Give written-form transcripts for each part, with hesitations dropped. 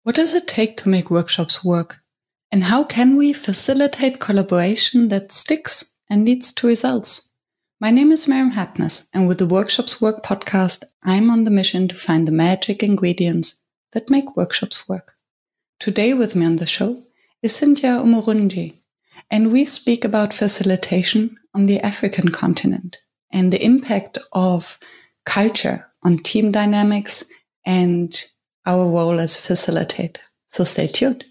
What does it take to make workshops work? And how can we facilitate collaboration that sticks and leads to results? My name is Miriam Hartness, and with the Workshops Work podcast, I'm on the mission to find the magic ingredients that make workshops work. Today with me on the show is Cynthia Umurungi, and we speak about facilitation on the African continent and the impact of culture on team dynamics and our role as facilitator. So stay tuned.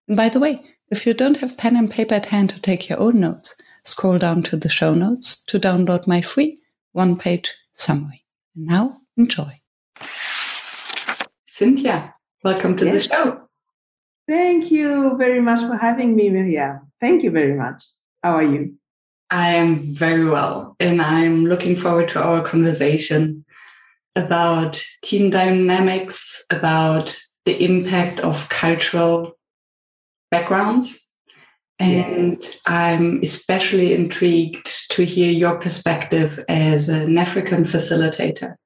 And by the way, if you don't have pen and paper at hand to take your own notes, scroll down to the show notes to download my free one-page summary. And now, enjoy. Cynthia, welcome to the show. Thank you very much for having me, Miriam. Thank you very much. How are you? I am very well, and I'm looking forward to our conversation about team dynamics, about the impact of cultural backgrounds. And yes, I'm especially intrigued to hear your perspective as an African facilitator.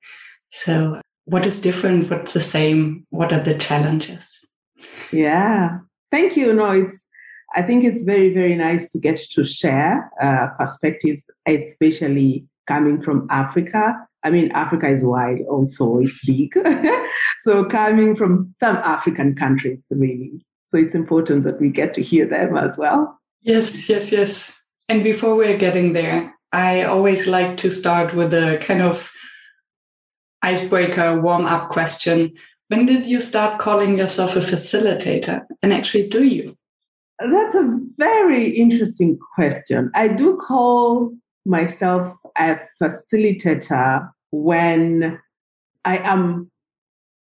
So what is different? What's the same? What are the challenges? Yeah, thank you. I think it's very, very nice to get to share perspectives, especially coming from Africa. I mean, Africa is wide also, it's big. So coming from some African countries, really. So it's important that we get to hear them as well. Yes. And before we're getting there, I always like to start with a kind of icebreaker, warm-up question. When did you start calling yourself a facilitator? And actually, do you? That's a very interesting question. I do call myself a facilitator when I am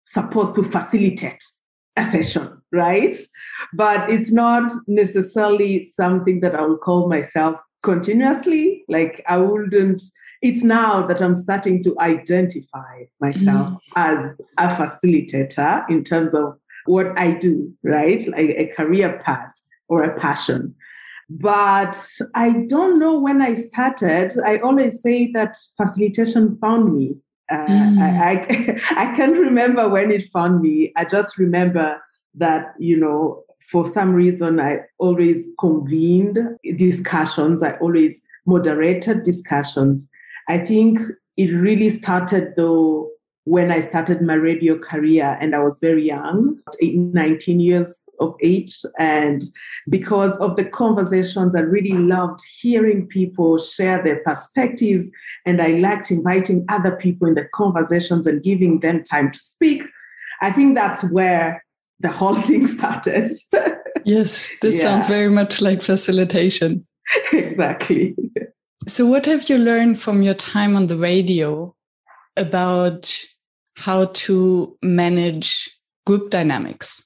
supposed to facilitate a session, right? But it's not necessarily something that I will call myself continuously. Like I wouldn't, it's now that I'm starting to identify myself as a facilitator in terms of what I do, right? Like a career path or a passion. But I don't know when I started. I always say that facilitation found me. I can't remember when it found me. I just remember that, for some reason, I always convened discussions. I always moderated discussions. I think it really started, though, when I started my radio career, and I was very young, 19 years of age. And because of the conversations, I really loved hearing people share their perspectives. And I liked inviting other people in the conversations and giving them time to speak. I think that's where the whole thing started. Yes, this sounds very much like facilitation. Exactly. So what have you learned from your time on the radio about how to manage group dynamics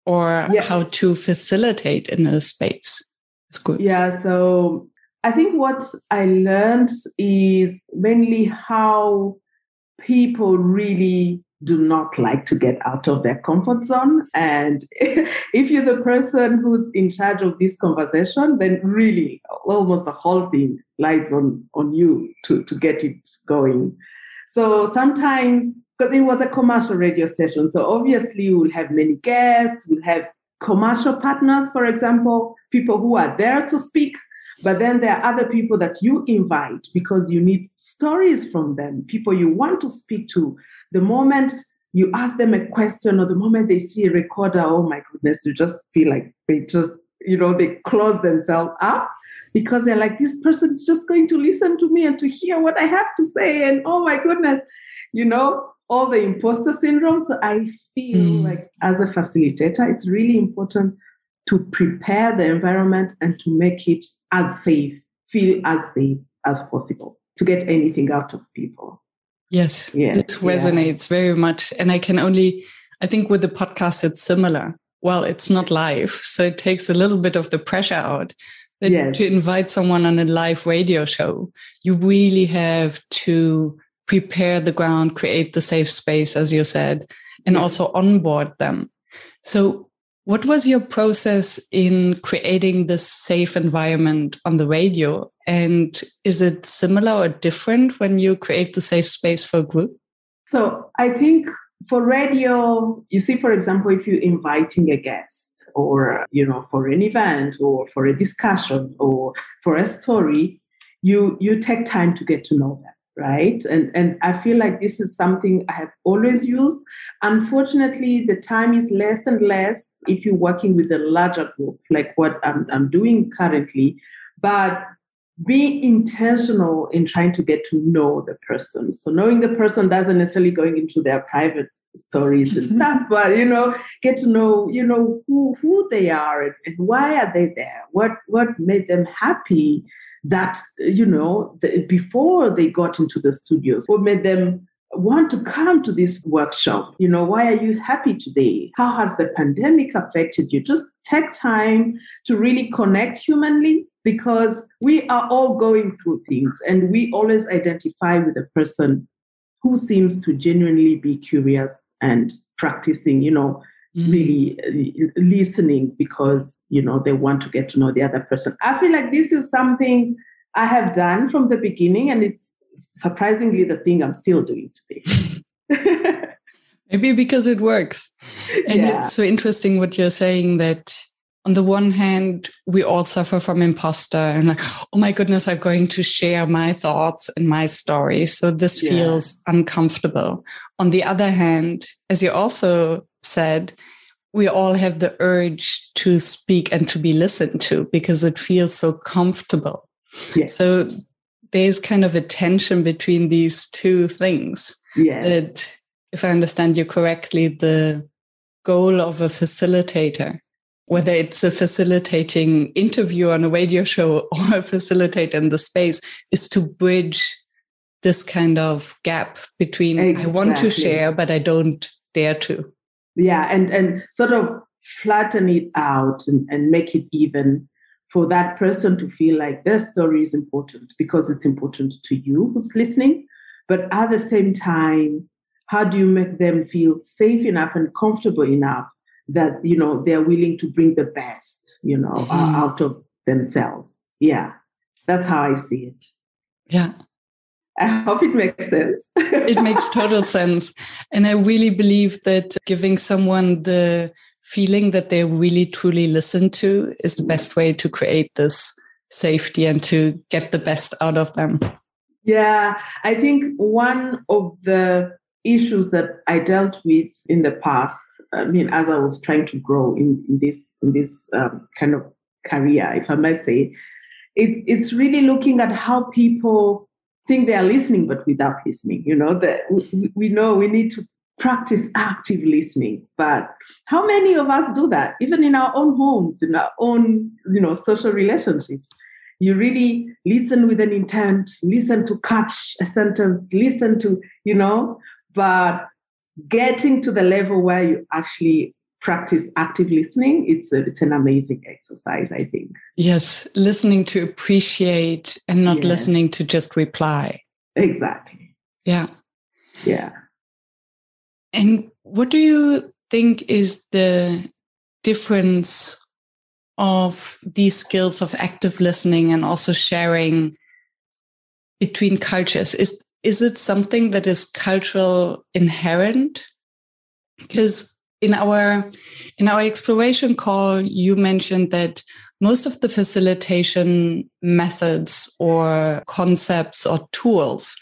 or how to facilitate in a space as groups? Yeah, so I think what I learned is mainly how people really do not like to get out of their comfort zone. And if you're the person who's in charge of this conversation, then really almost the whole thing lies on you to get it going. So sometimes, because it was a commercial radio station, so obviously we'll have many guests, we'll have commercial partners, for example, people who are there to speak, but then there are other people that you invite because you need stories from them, people you want to speak to. The moment you ask them a question or the moment they see a recorder, oh my goodness, you just feel like they just, they close themselves up because they're like, this person's just going to listen to me and to hear what I have to say. And oh my goodness, all the imposter syndrome. So I feel like as a facilitator, it's really important to prepare the environment and to make it feel as safe as possible to get anything out of people. Yes, this resonates very much. And I think with the podcast, it's similar. Well, it's not live, so it takes a little bit of the pressure out. To invite someone on a live radio show, you really have to prepare the ground, create the safe space, as you said, and also onboard them. So what was your process in creating this safe environment on the radio? And is it similar or different when you create the safe space for a group? So I think for radio, you see, for example, if you're inviting a guest or, for an event or for a discussion or for a story, you take time to get to know them, right? And I feel like this is something I have always used. Unfortunately, the time is less and less if you're working with a larger group, like what I'm doing currently. But being intentional in trying to get to know the person. So knowing the person doesn't necessarily going into their private stories and stuff, but, get to know, who they are and why are they there? What made them happy that, before they got into the studios? What made them want to come to this workshop? Why are you happy today? How has the pandemic affected you? Just take time to really connect humanly, because we are all going through things and we always identify with a person who seems to genuinely be curious and practicing, really listening because, they want to get to know the other person. I feel like this is something I have done from the beginning, and it's surprisingly the thing I'm still doing today. Maybe because it works. And It's so interesting what you're saying, that on the one hand, we all suffer from imposter and like, oh my goodness, I'm going to share my thoughts and my story. So this feels uncomfortable. On the other hand, as you also said, we all have the urge to speak and to be listened to because it feels so comfortable. Yes. So there's kind of a tension between these two things. Yes. That, if I understand you correctly, the goal of a facilitator, whether it's a facilitating interview on a radio show or a facilitator in the space, is to bridge this kind of gap between I want to share, but I don't dare to. Yeah, and sort of flatten it out and make it even for that person to feel like their story is important because it's important to you who's listening. But at the same time, how do you make them feel safe enough and comfortable enough that, they're willing to bring the best, out of themselves? Yeah, that's how I see it. Yeah. I hope it makes sense. It makes total sense. And I really believe that giving someone the feeling that they're really truly listened to is the best way to create this safety and to get the best out of them. Yeah, I think one of the issues that I dealt with in the past, as I was trying to grow in this kind of career, if I might say, it's really looking at how people think they are listening, but without listening. That we know we need to practice active listening, but how many of us do that? Even in our own homes, in our own, social relationships. You really listen with an intent, listen to catch a sentence, listen to, but getting to the level where you actually practice active listening, it's an amazing exercise, I think. Yes, listening to appreciate and not listening to just reply. Exactly. Yeah. Yeah. And what do you think is the difference of these skills of active listening and also sharing between cultures? Is it something that is cultural inherent? Because in our exploration call, you mentioned that most of the facilitation methods or concepts or tools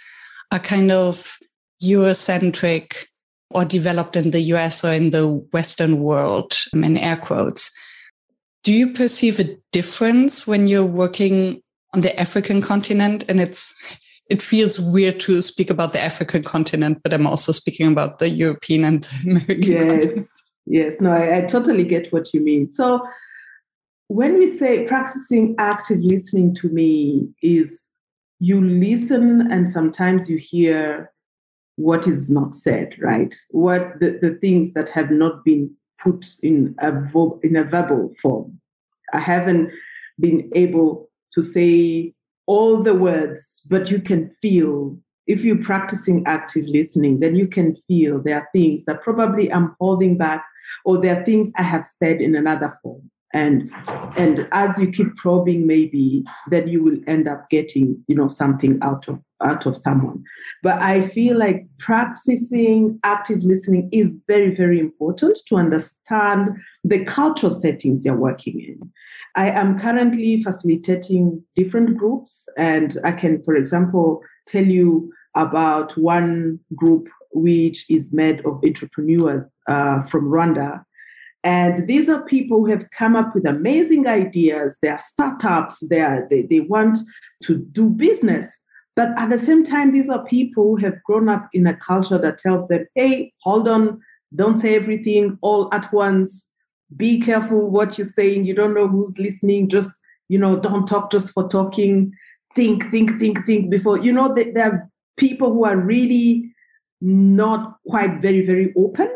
are kind of Eurocentric or developed in the US or in the Western world, in air quotes. Do you perceive a difference when you're working on the African continent? And it feels weird to speak about the African continent, but I'm also speaking about the European and the American continent. Yes. No, I totally get what you mean. So when we say practicing active listening, to me is you listen and sometimes you hear what is not said, right? What the things that have not been put in a verbal form. I haven't been able to say all the words, but you can feel, if you're practicing active listening, then you can feel there are things that probably I'm holding back, or there are things I have said in another form. And as you keep probing, maybe then you will end up getting, something out of someone. But I feel like practicing active listening is very, very important to understand the cultural settings you're working in. I am currently facilitating different groups, and I can, for example, tell you about one group which is made of entrepreneurs from Rwanda. And these are people who have come up with amazing ideas. They are startups. They want to do business. But at the same time, these are people who have grown up in a culture that tells them, hey, hold on, don't say everything all at once. Be careful what you're saying. You don't know who's listening. Just, don't talk just for talking. Think before. There are people who are really not quite very, very open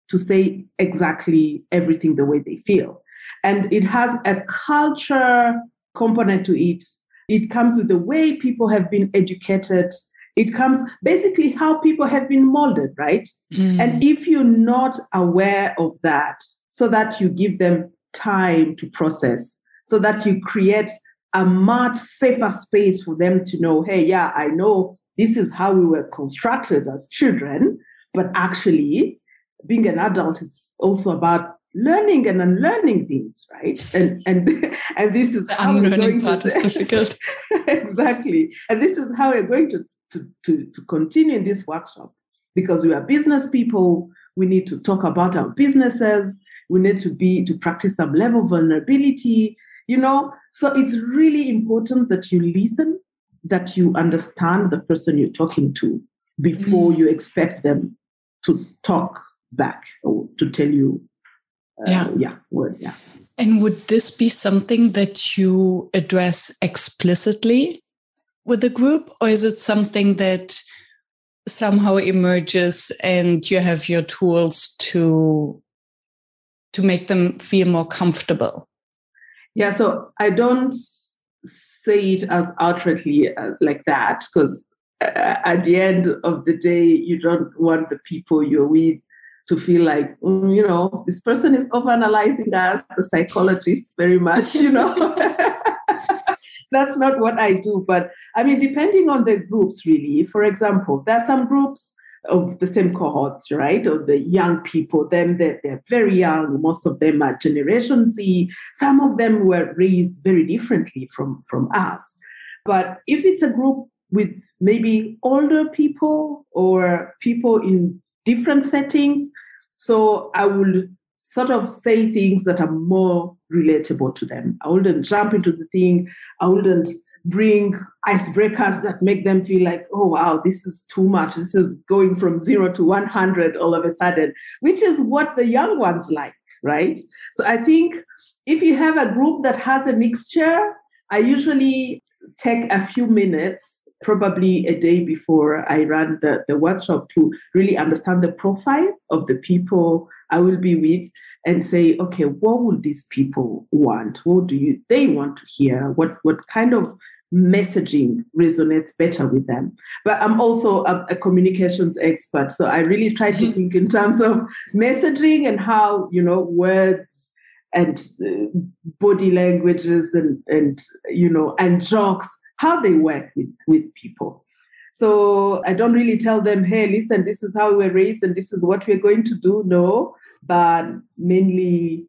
to say exactly everything the way they feel. And it has a culture component to it. It comes with the way people have been educated. It comes basically how people have been molded, right? And if you're not aware of that, so that you give them time to process, so that you create a much safer space for them to know, hey, yeah, I know this is how we were constructed as children, but actually being an adult, it's also about learning and unlearning things, right? And this is how unlearning part is difficult. Exactly. And this is how we're going to continue in this workshop, because we are business people. We need to talk about our businesses. We need to practice some level of vulnerability, So it's really important that you listen, that you understand the person you're talking to before you expect them to talk back or to tell you, word. And would this be something that you address explicitly with the group, or is it something that somehow emerges and you have your tools to make them feel more comfortable? Yeah, so I don't say it as outrightly like that, because at the end of the day, you don't want the people you're with to feel like, this person is overanalyzing us, the psychologist, very much, That's not what I do. But I mean, depending on the groups, really. For example, there are some groups of the same cohorts, right? Of the young people. Then they're very young. Most of them are Generation Z. Some of them were raised very differently from us. But if it's a group with maybe older people or people in different settings, so I will sort of say things that are more relatable to them. I wouldn't jump into the thing. I wouldn't bring icebreakers that make them feel like, oh, wow, this is too much. This is going from 0 to 100 all of a sudden, which is what the young ones like, right? So I think if you have a group that has a mixture, I usually take a few minutes, probably a day before I run the workshop, to really understand the profile of the people I will be with and say, okay, what would these people want? What do they want to hear? What kind of messaging resonates better with them? But I'm also a communications expert, so I really try to think in terms of messaging and how, words and body languages and jokes, how they work with people. So I don't really tell them, hey, listen, this is how we were raised and this is what we're going to do. No, but mainly,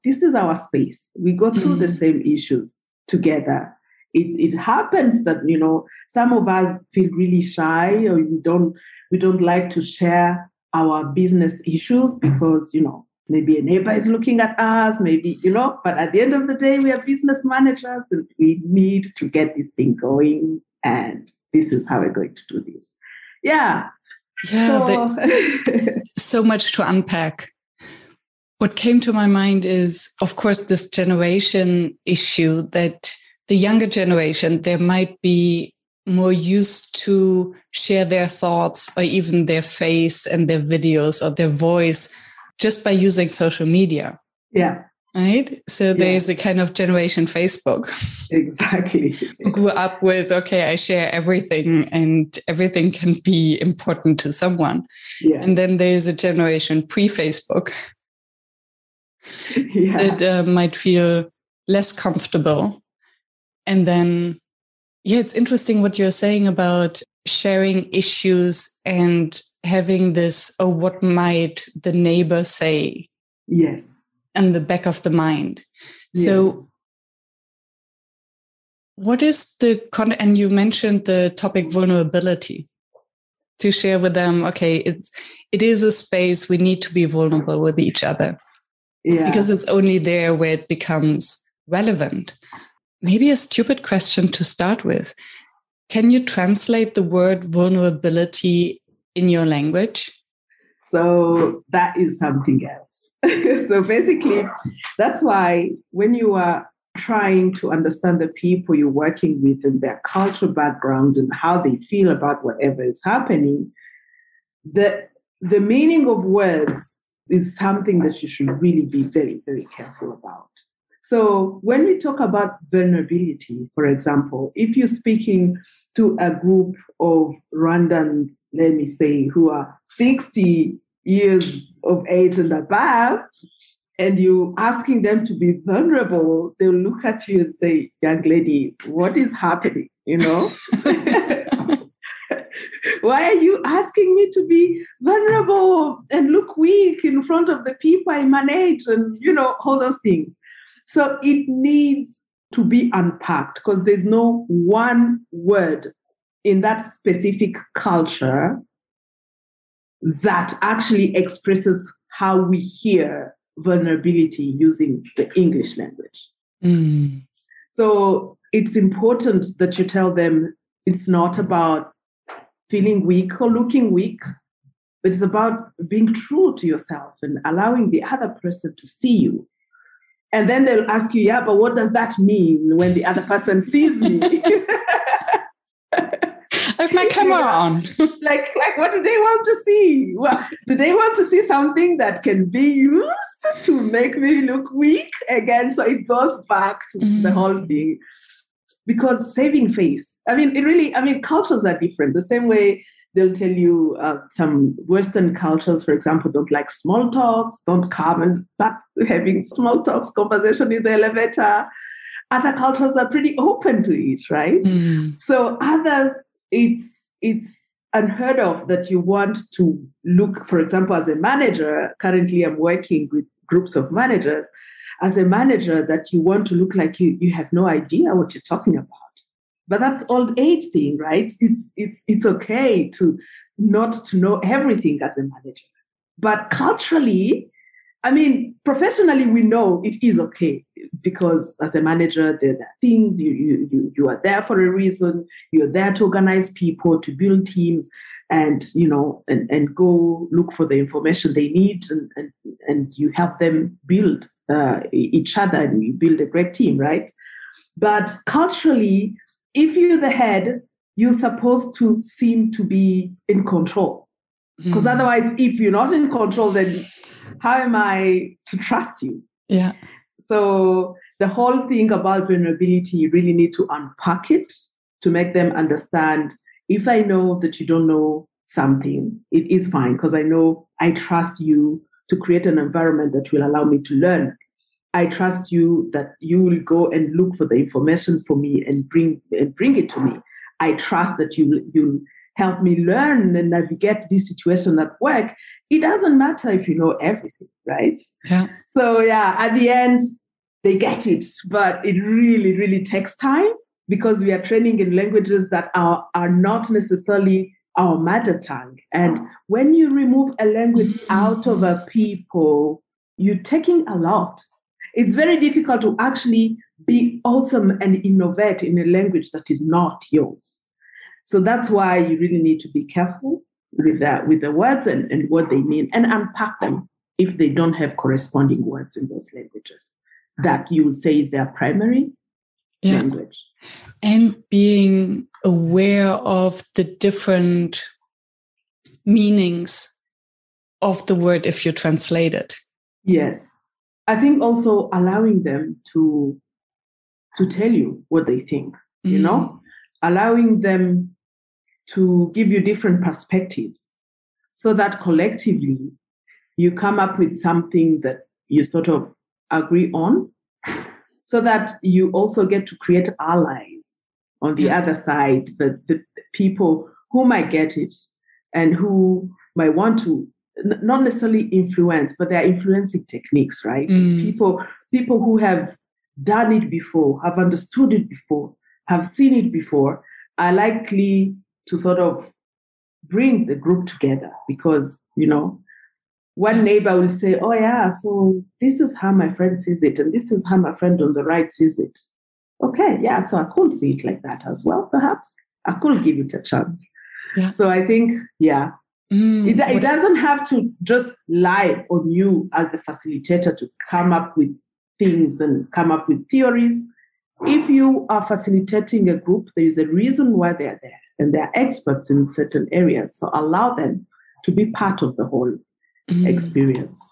this is our space. We go through the same issues together. It happens that, some of us feel really shy, or we don't like to share our business issues because, maybe a neighbor is looking at us, maybe, but at the end of the day, we are business managers and we need to get this thing going. And this is how we're going to do this. Yeah. So much to unpack. What came to my mind is, of course, this generation issue that the younger generation, they might be more used to share their thoughts or even their face and their videos or their voice just by using social media. Yeah. Right? So there's a kind of generation Facebook. Exactly. Who grew up with, okay, I share everything and everything can be important to someone. Yeah. And then there's a generation pre-Facebook that might feel less comfortable. And then, it's interesting what you're saying about sharing issues and having this, what might the neighbor say? Yes. In the back of the mind. Yes. So what is the content? And you mentioned the topic vulnerability, to share with them, okay, it is a space we need to be vulnerable with each other. Yeah. Because it's only there where it becomes relevant. Maybe a stupid question to start with. Can you translate the word vulnerability in your language? So that is something else. So basically, that's why when you are trying to understand the people you're working with and their cultural background and how they feel about whatever is happening, the meaning of words is something that you should really be very, very careful about. So when we talk about vulnerability, for example, if you're speaking to a group of Rwandans, let me say, who are 60 years of age and above, and you asking them to be vulnerable, they'll look at you and say, young lady, what is happening? Why are you asking me to be vulnerable and look weak in front of the people I manage and, all those things. So it needs to be unpacked because there's no one word in that specific culture that actually expresses how we hear vulnerability using the English language. Mm. So it's important that you tell them it's not about feeling weak or looking weak, but it's about being true to yourself and allowing the other person to see you. And then they'll ask you, yeah, but what does that mean when the other person sees me? I have my camera on. like, what do they want to see? Well, do they want to see something that can be used to make me look weak? Again, so it goes back to the whole thing. Because saving face, cultures are different. The same way they'll tell you some Western cultures, for example, don't like small talks, don't come and start having small talks, conversation in the elevator. Other cultures are pretty open to it, right? Mm. So others, it's unheard of that you want to look, for example, as a manager. Currently, I'm working with groups of managers. As a manager, that you want to look like you have no idea what you're talking about. But that's old age thing, right? It's okay to not to know everything as a manager. But culturally, professionally, we know it is okay because as a manager, there are things you are there for a reason. You're there to organize people, to build teams, and and go look for the information they need, and you help them build each other, and you build a great team, right? But culturally, if you're the head, you're supposed to seem to be in control. Because otherwise, if you're not in control, then how am I to trust you? Yeah. So the whole thing about vulnerability, you really need to unpack it to make them understand. If I know that you don't know something, it is fine because I trust you to create an environment that will allow me to learn. I trust you that you will go and look for the information for me and bring it to me. I trust that you help me learn and navigate this situation at work. It doesn't matter if you know everything, right? Yeah. So at the end, they get it, but it really, really takes time because we are training in languages that are not necessarily our mother tongue. And when you remove a language out of a people, you're taking a lot. It's very difficult to actually be awesome and innovate in a language that is not yours. So that's why you really need to be careful with the words and what they mean and unpack them if they don't have corresponding words in those languages that you would say is their primary language. And being aware of the different meanings of the word if you translate it. Yes. I think also allowing them to tell you what they think, allowing them to give you different perspectives so that collectively you come up with something that you sort of agree on, so that you also get to create allies on the other side, the people who might get it and who might want to not necessarily influence, but they're influencing techniques, right? People who have done it before, have understood it before, have seen it before, are likely to sort of bring the group together because, one neighbor will say, oh yeah, so this is how my friend sees it, and this is how my friend on the right sees it. Okay, yeah, so I could see it like that as well, perhaps. I could give it a chance. Yeah. So I think, it doesn't have to just lie on you as the facilitator to come up with things and come up with theories. If you are facilitating a group, there is a reason why they're there, and they're experts in certain areas. So allow them to be part of the whole experience.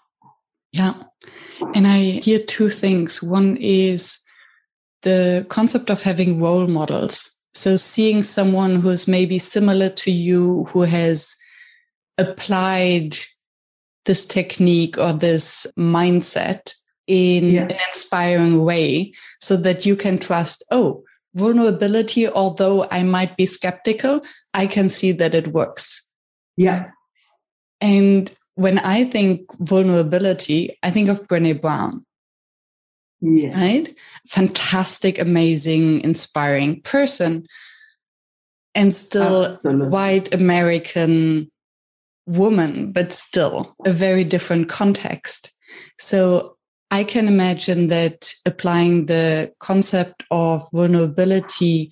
Yeah. And I hear two things. One is the concept of having role models. So seeing someone who's maybe similar to you, who has applied this technique or this mindset in an inspiring way, so that you can trust, vulnerability, although I might be skeptical, I can see that it works. Yeah. And when I think vulnerability, I think of Brené Brown. Yeah. Right? Fantastic, amazing, inspiring person. And still white American woman, but still a very different context. So I can imagine that applying the concept of vulnerability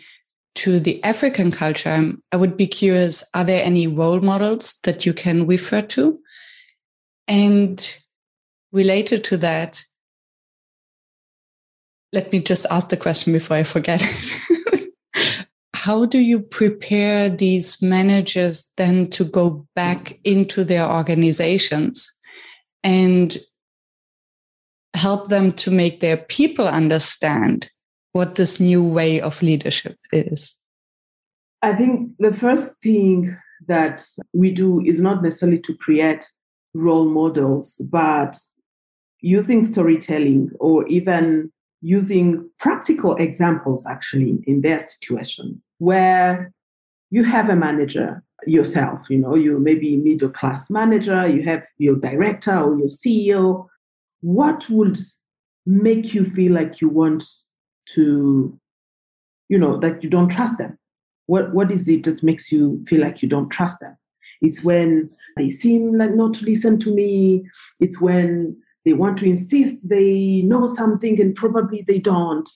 to the African culture, I would be curious, are there any role models that you can refer to? And related to that, let me just ask the question before I forget. How do you prepare these managers then to go back into their organizations and help them to make their people understand what this new way of leadership is? I think the first thing that we do is not necessarily to create role models, but using storytelling or even using practical examples actually in their situation, where you have a manager yourself, you may be a middle-class manager, you have your director or your CEO. What would make you feel like you want to, that you don't trust them? What is it that makes you feel like you don't trust them? It's when they seem like not to listen to me. It's when they want to insist they know something and probably they don't.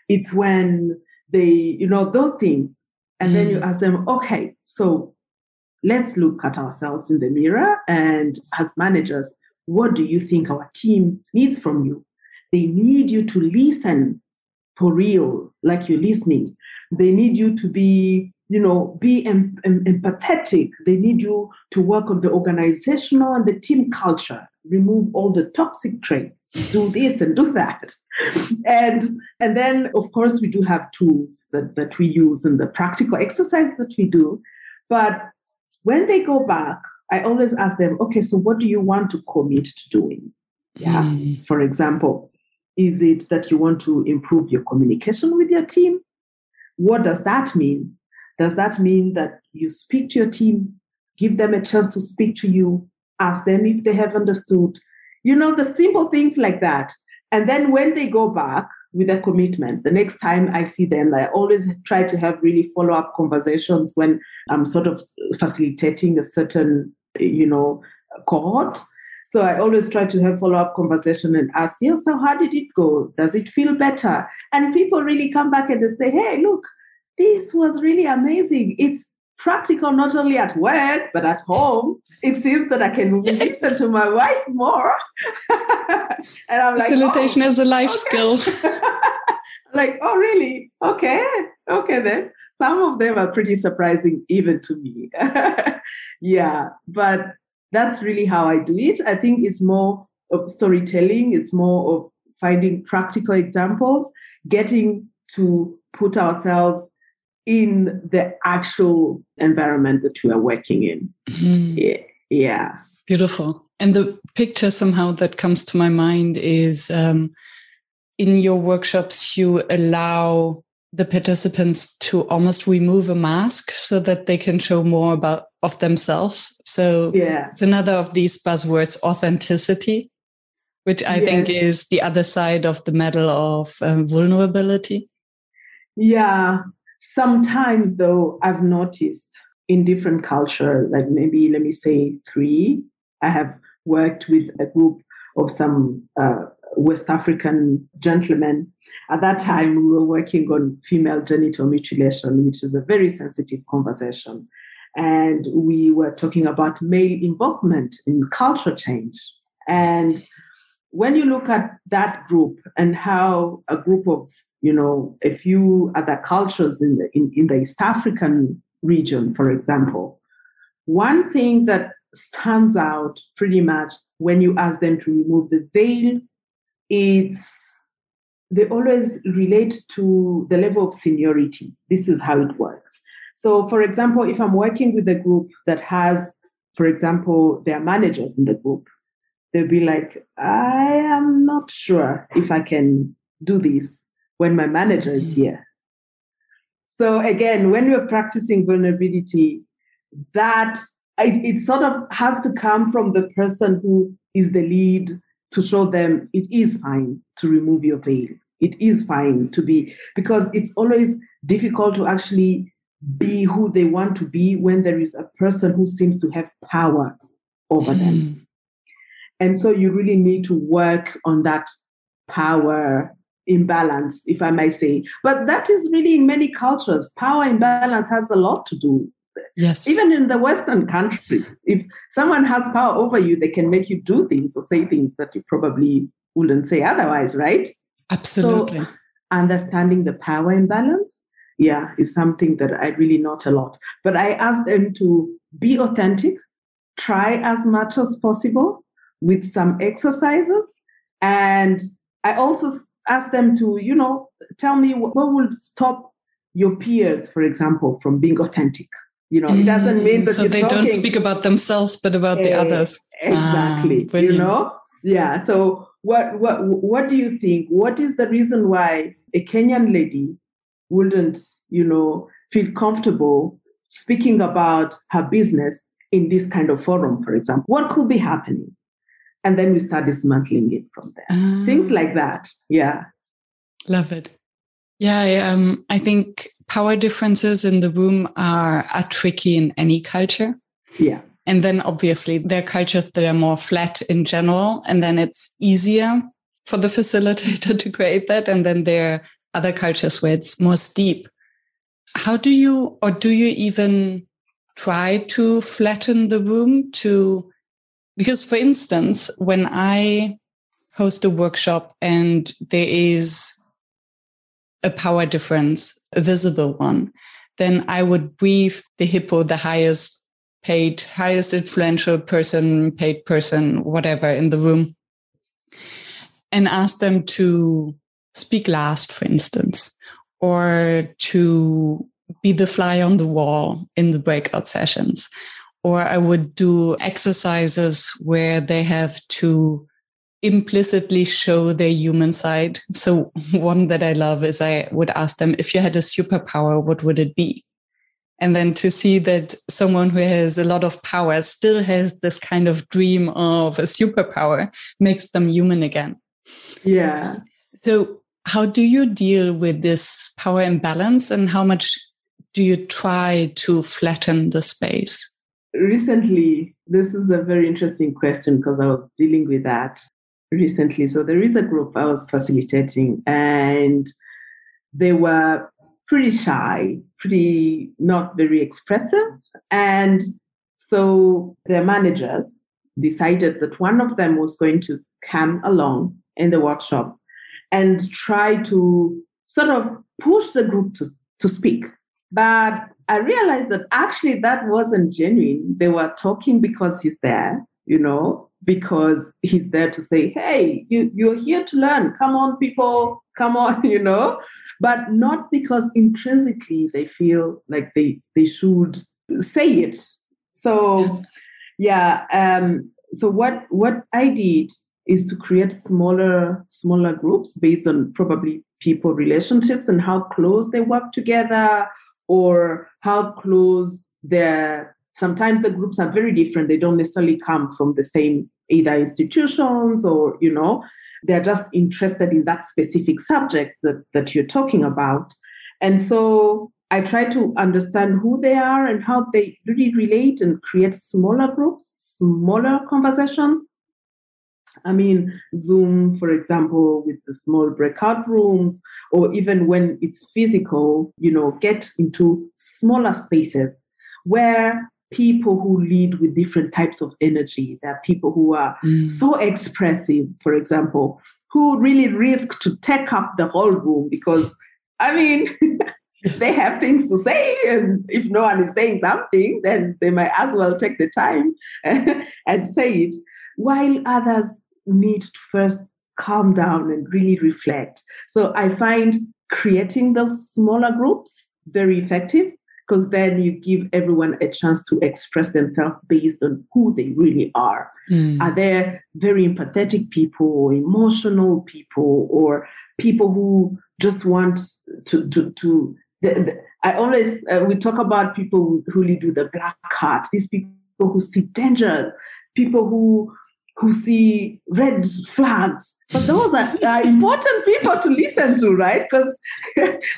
It's when they, those things. And then you ask them, okay, so let's look at ourselves in the mirror. And as managers, what do you think our team needs from you? They need you to listen for real, like you're listening. They need you to be, be empathetic. They need you to work on the organizational and the team culture, remove all the toxic traits, do this and do that. And then, of course, we do have tools that we use and the practical exercises that we do. But when they go back, I always ask them, okay, so what do you want to commit to doing? Yeah. For example, is it that you want to improve your communication with your team? What does that mean? Does that mean that you speak to your team, give them a chance to speak to you, ask them if they have understood, the simple things like that. And then when they go back with a commitment, the next time I see them, I always try to have really follow-up conversations when I'm sort of facilitating a certain, cohort. So I always try to have follow-up conversation and ask, so how did it go? Does it feel better? And people really come back and they say, hey, look, this was really amazing. It's practical not only at work, but at home. It seems that I can listen to my wife more. And I'm like, facilitation is a life skill. Like, oh, really? Okay then. Some of them are pretty surprising even to me. Yeah, but that's really how I do it. I think it's more of storytelling. It's more of finding practical examples, getting to put ourselves in the actual environment that we are working in. Yeah. Beautiful. And the picture somehow that comes to my mind is in your workshops, you allow the participants to almost remove a mask so that they can show more of themselves. So it's another of these buzzwords, authenticity, which I think is the other side of the medal of vulnerability. Yeah. Sometimes, though, I've noticed in different cultures, like maybe, let me say 3, I have worked with a group of some West African gentlemen. At that time, we were working on female genital mutilation, which is a very sensitive conversation. And we were talking about male involvement in culture change. And when you look at that group and how a group of, a few other cultures in the East African region, for example, one thing that stands out pretty much when you ask them to remove the veil, they always relate to the level of seniority. This is how it works. So, for example, if I'm working with a group that has, for example, their managers in the group, they'll be like, I am not sure if I can do this when my manager is here. So again, when we're practicing vulnerability, it sort of has to come from the person who is the lead to show them it is fine to remove your veil. It is fine to be, because it's always difficult to actually be who they want to be when there is a person who seems to have power over them. And so you really need to work on that power imbalance, if I might say. But that is really in many cultures. Power imbalance has a lot to do. Yes. Even in the Western countries, if someone has power over you, they can make you do things or say things that you probably wouldn't say otherwise, right? Absolutely. So understanding the power imbalance, is something that I really note a lot. But I ask them to be authentic, try as much as possible with some exercises. And I also ask them to, tell me what will stop your peers, for example, from being authentic. It doesn't mean that so they don't speak about themselves, but about the others. Exactly. Yeah. So what do you think? What is the reason why a Kenyan lady wouldn't, feel comfortable speaking about her business in this kind of forum, for example? What could be happening? And then we start dismantling it from there. Things like that. Yeah. Love it. Yeah, I think power differences in the room are tricky in any culture. Yeah. And then obviously there are cultures that are more flat in general, and then it's easier for the facilitator to create that. And then there are other cultures where it's more steep. How do you even try to flatten the room because for instance, when I host a workshop and there is a power difference, a visible one, then I would brief the hippo, the highest influential person, paid person, whatever in the room, and ask them to speak last, for instance, or to be the fly on the wall in the breakout sessions. Or I would do exercises where they have to implicitly show their human side. So one that I love is I would ask them, if you had a superpower, what would it be? And then to see that someone who has a lot of power still has this kind of dream of a superpower makes them human again. Yeah. So how do you deal with this power imbalance, and how much do you try to flatten the space? Recently, this is a very interesting question because I was dealing with that recently. So there is a group I was facilitating, and they were pretty shy, pretty not very expressive. And so their managers decided that one of them was going to come along in the workshop and try to sort of push the group to speak. But I realized that actually that wasn't genuine. They were talking because he's there, because he's there to say, hey, you're here to learn. Come on, people, come on, but not because intrinsically they feel like they should say it. So, Yeah. So what I did is to create smaller groups based on probably people relationships and how close they work together, or how close they're. Sometimes the groups are very different. They don't necessarily come from the same either institutions, or they're just interested in that specific subject that you're talking about. And so I try to understand who they are and how they really relate, and create smaller groups, smaller conversations. I mean, Zoom, for example, with the small breakout rooms, or even when it's physical, get into smaller spaces where people who lead with different types of energy. There are people who are so expressive, for example, who really risk to take up the whole room because, I mean, they have things to say. And if no one is saying something, then they might as well take the time and say it. While others need to first calm down and really reflect. So I find creating those smaller groups very effective, because then you give everyone a chance to express themselves based on who they really are. Are there very empathetic people, or emotional people, or people who just want to I always, we talk about people who lead with the black heart, these people who see danger, people who see red flags. But those are important people to listen to, right? Because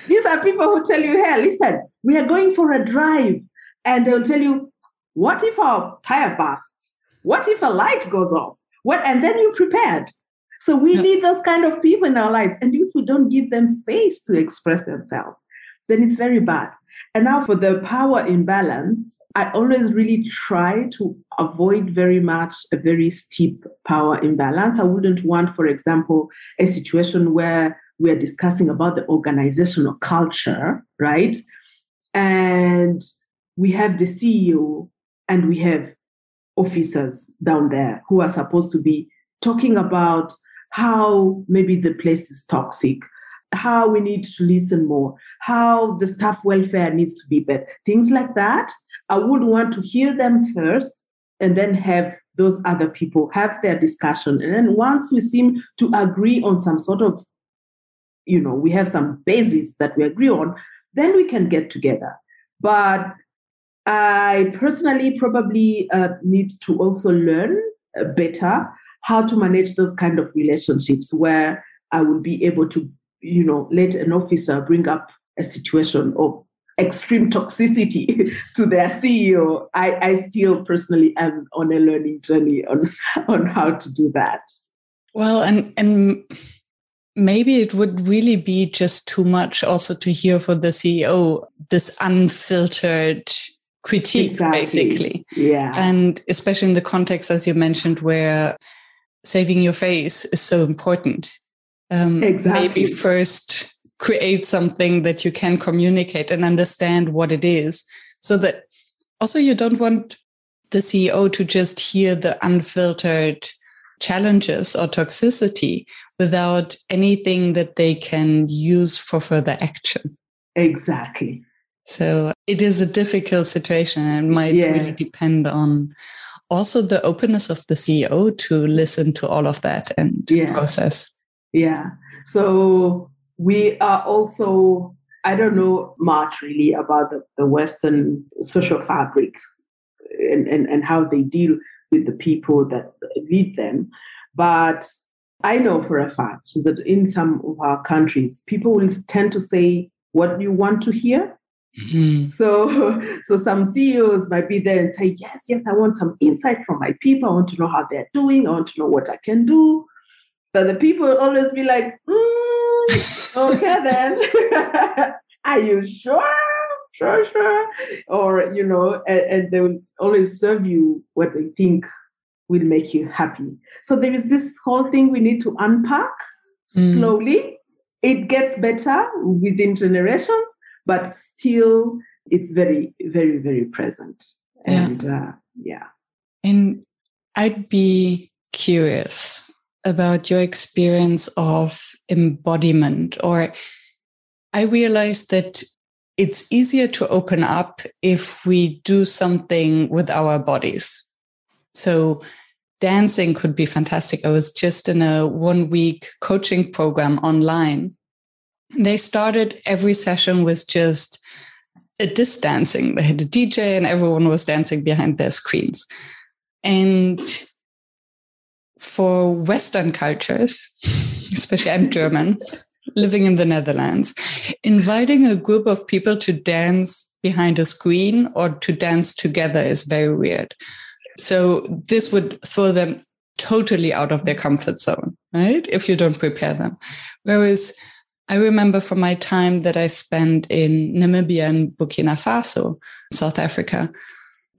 these are people who tell you, hey, listen, we are going for a drive. And they'll tell you, what if our tire bursts? What if a light goes off? And then you're prepared. So we need those kind of people in our lives. And if we don't give them space to express themselves, then it's very bad. And now for the power imbalance, I always really try to avoid very much a very steep power imbalance. I wouldn't want, for example, a situation where we are discussing about the organizational culture, right? And we have the CEO and we have officers down there who are supposed to be talking about how maybe the place is toxic, how we need to listen more, how the staff welfare needs to be better, things like that. I would want to hear them first and then have those other people have their discussion. And then once we seem to agree on some sort of, we have some basis that we agree on, then we can get together. But I personally probably need to also learn better how to manage those kind of relationships where I will be able to let an officer bring up a situation of extreme toxicity to their CEO. I still personally am on a learning journey on how to do that. Well, and maybe it would really be just too much also to hear for the CEO, this unfiltered critique, basically. Yeah. And especially in the context, as you mentioned, where saving your face is so important. Maybe first create something that you can communicate and understand what it is, so that also you don't want the CEO to just hear the unfiltered challenges or toxicity without anything that they can use for further action. Exactly. So it is a difficult situation, and might really depend on also the openness of the CEO to listen to all of that and process. Yeah. So we are also, I don't know much really about the Western social fabric and how they deal with the people that lead them. But I know for a fact that in some of our countries, people will tend to say what you want to hear. Mm-hmm. So some CEOs might be there and say, yes, I want some insight from my people. I want to know how they're doing. I want to know what I can do. But the people will always be like, okay then. Are you sure? Sure. Or, and they will always serve you what they think will make you happy. So there is this whole thing we need to unpack slowly. It gets better within generations, but still it's very, very, very present. And And I'd be curious about your experience of embodiment. Or I realized that it's easier to open up if we do something with our bodies. So dancing could be fantastic. I was just in a 1-week coaching program online. They started every session with just a disc dancing. They had a DJ and everyone was dancing behind their screens. And for Western cultures, especially I'm German, living in the Netherlands, inviting a group of people to dance behind a screen or to dance together is very weird. So this would throw them totally out of their comfort zone, right? If you don't prepare them. Whereas I remember from my time that I spent in Namibia and Burkina Faso, South Africa,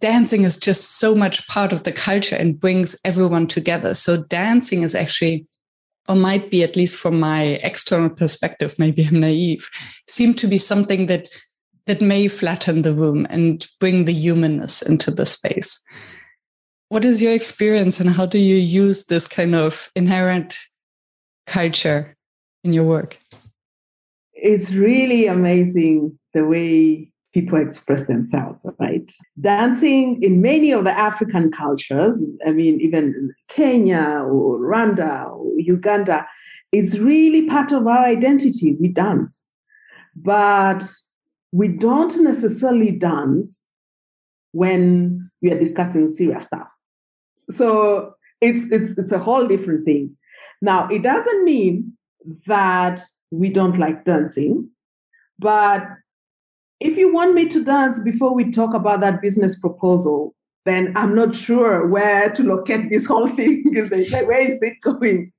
dancing is just so much part of the culture and brings everyone together. So dancing is actually, or might be, at least from my external perspective, maybe I'm naive, seem to be something that may flatten the room and bring the humanness into the space. What is your experience and how do you use this kind of inherent culture in your work? It's really amazing the way people express themselves, right? Dancing in many of the African cultures, I mean, even Kenya or Rwanda or Uganda, is really part of our identity. We dance. But we don't necessarily dance when we are discussing serious stuff. So it's a whole different thing. Now, it doesn't mean that we don't like dancing, but if you want me to dance before we talk about that business proposal, then I'm not sure where to locate this whole thing. Like, where is it going?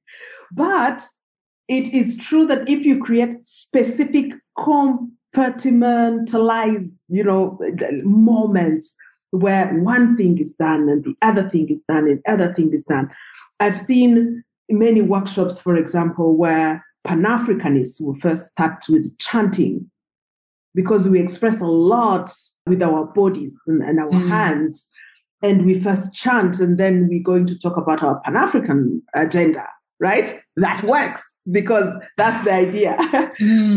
But it is true that if you create specific compartmentalized, moments where one thing is done and the other thing is done and other thing is done. I've seen many workshops, for example, where Pan-Africanists will first start with chanting, because we express a lot with our bodies and our hands. And we first chant, and then we're going to talk about our Pan-African agenda, right? That works because that's the idea.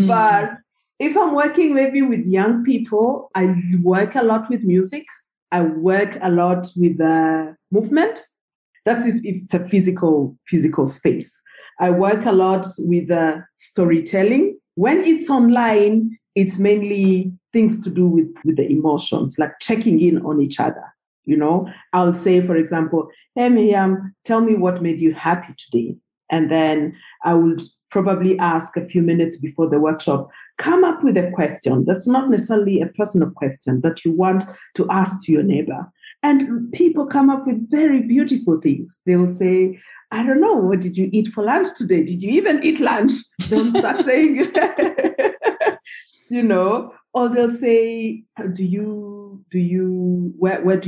But if I'm working maybe with young people, I work a lot with music. I work a lot with movement. That's if it's a physical space. I work a lot with storytelling. When it's online, it's mainly things to do with the emotions, like checking in on each other. I'll say, for example, hey, Miriam, tell me what made you happy today. And then I would probably ask a few minutes before the workshop, come up with a question that's not necessarily a personal question that you want to ask to your neighbor. And people come up with very beautiful things. They will say, I don't know, what did you eat for lunch today? Did you even eat lunch? Don't start saying, or they'll say, where do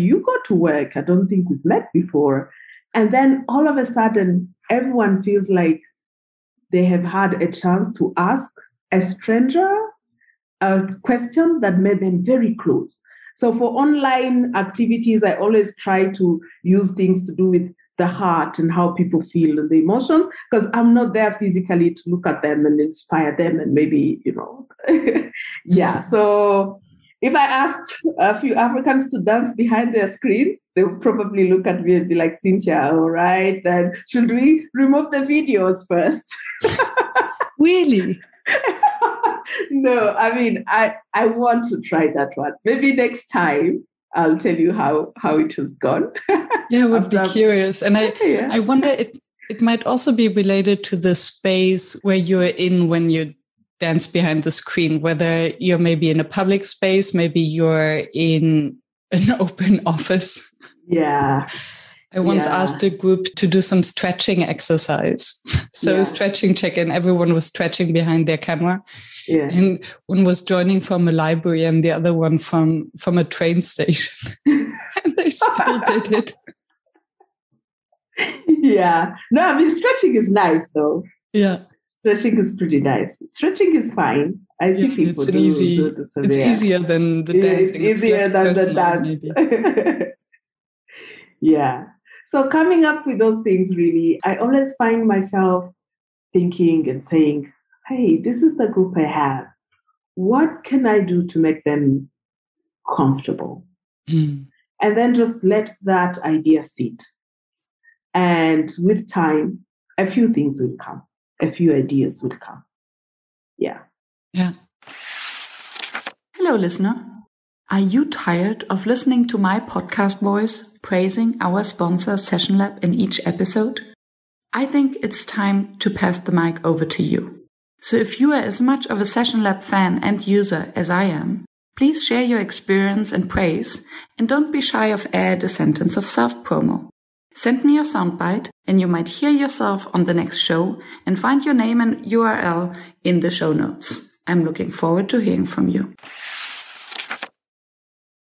you go to work? I don't think we've met before. And then all of a sudden, everyone feels like they have had a chance to ask a stranger a question that made them very close. So for online activities, I always try to use things to do with the heart and how people feel and the emotions, because I'm not there physically to look at them and inspire them and maybe, yeah. So if I asked a few Africans to dance behind their screens, they would probably look at me and be like, Cynthia, all right, then should we remove the videos first? Really? No, I mean, I want to try that one. Maybe next time I'll tell you how it has gone. Yeah, I would be curious. And I wonder, it might also be related to the space where you're in when you dance behind the screen, whether you're maybe in a public space, maybe you're in an open office. Yeah. I once asked a group to do some stretching exercise. So stretching check-in, everyone was stretching behind their camera. Yeah. And one was joining from a library and the other one from a train station. And they still did it. Yeah. No, I mean, stretching is nice though. Yeah. Stretching is pretty nice. Stretching is fine. I see people do this. It's easier than the dancing. It's easier than the dance. Yeah. So coming up with those things, really, I always find myself thinking and saying, hey, this is the group I have. What can I do to make them comfortable? and then just let that idea sit. And with time, a few things will come, a few ideas will come. Yeah. Yeah. Hello, listener. Are you tired of listening to my podcast voice praising our sponsor Session Lab in each episode? I think it's time to pass the mic over to you. So if you are as much of a Session Lab fan and user as I am, please share your experience and praise, and don't be shy of add a sentence of self-promo. Send me your soundbite and you might hear yourself on the next show and find your name and URL in the show notes. I'm looking forward to hearing from you.